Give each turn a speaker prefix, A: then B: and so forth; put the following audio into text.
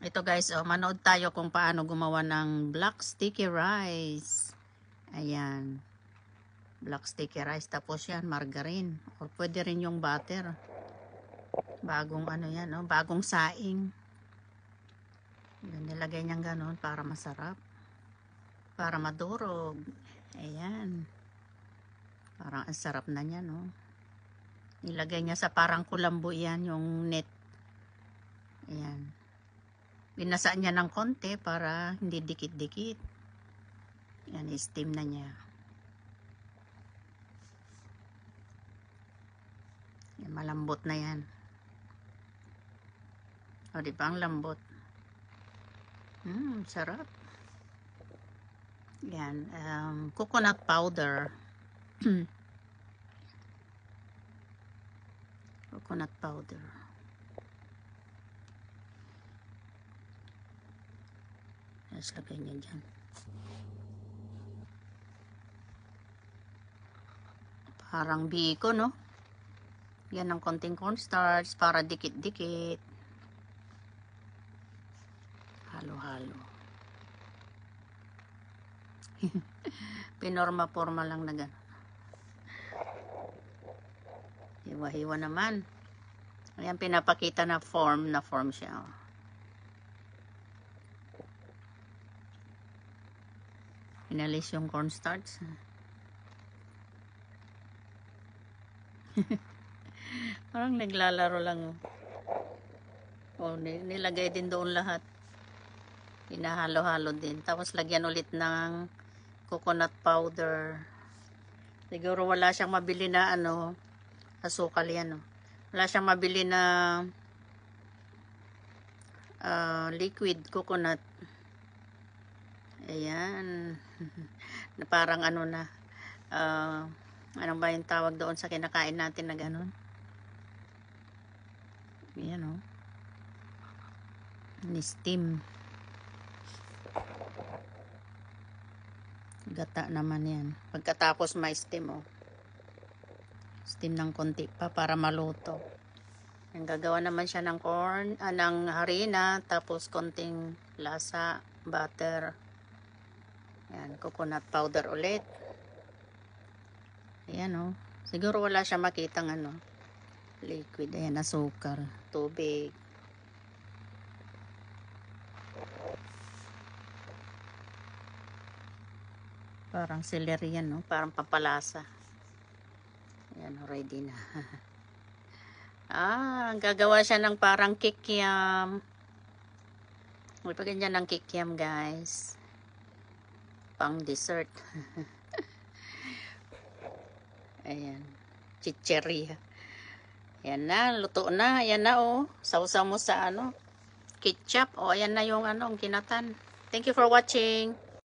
A: Ito guys, oh, manood tayo kung paano gumawa ng black sticky rice. Ayan. Black sticky rice. Tapos yan, margarine. Or pwede rin yung butter. Bagong ano yan, oh, bagong saing. Yan, nilagay niyang ganun para masarap. Para madurog. Ayan. Parang ang sarap na niya, no? Nilagay niya sa parang kulambo yan, yung net. Ayan. Binasa niya ng konti para hindi dikit-dikit. Yan, steam na niya. Yan, malambot na yan. O, di ba ang lambot? Sarap. Yan, coconut powder. Coconut powder. Tapos lagay niya dyan. Parang biko, no? Yan ang konting cornstarch para dikit-dikit. Halo-halo. Pinorma-forma lang na gano'n. Hiwa-hiwa naman. Ayan, pinapakita na form siya. Oh. Inalis yung cornstarch. Parang naglalaro lang. Oh, nilagay din doon lahat. Pinahalo-halo din. Tapos lagyan ulit ng coconut powder. Siguro wala siyang mabili na ano, asukal yan. Oh. Wala siyang mabili na liquid coconut. Ayan. Na parang ano na, ano ba yung tawag doon sa kinakain natin na gano'n? Ayan, oh. Ni-steam. Gata naman yan. Pagkatapos may steam, oh. Steam ng konti pa para maluto. Ang gagawa naman siya ng corn, ng harina, tapos konting lasa, butter. Ayan, coconut powder ulit. Ayan, oh. Siguro wala siya makitang ano, liquid. Ayan, asukal, tubig. Parang celery yan, no? Parang pampalasa. Ayan, ready na. Gagawa siya ng parang kikiam. May pa ganyan ng kikiam, guys. Pang dessert. Ayan. Chicheria. Ayan na, luto na. Ayan na, oh. Sausaw mo sa ano, ketchup. O, ayan na yung ano, kinatan. Thank you for watching.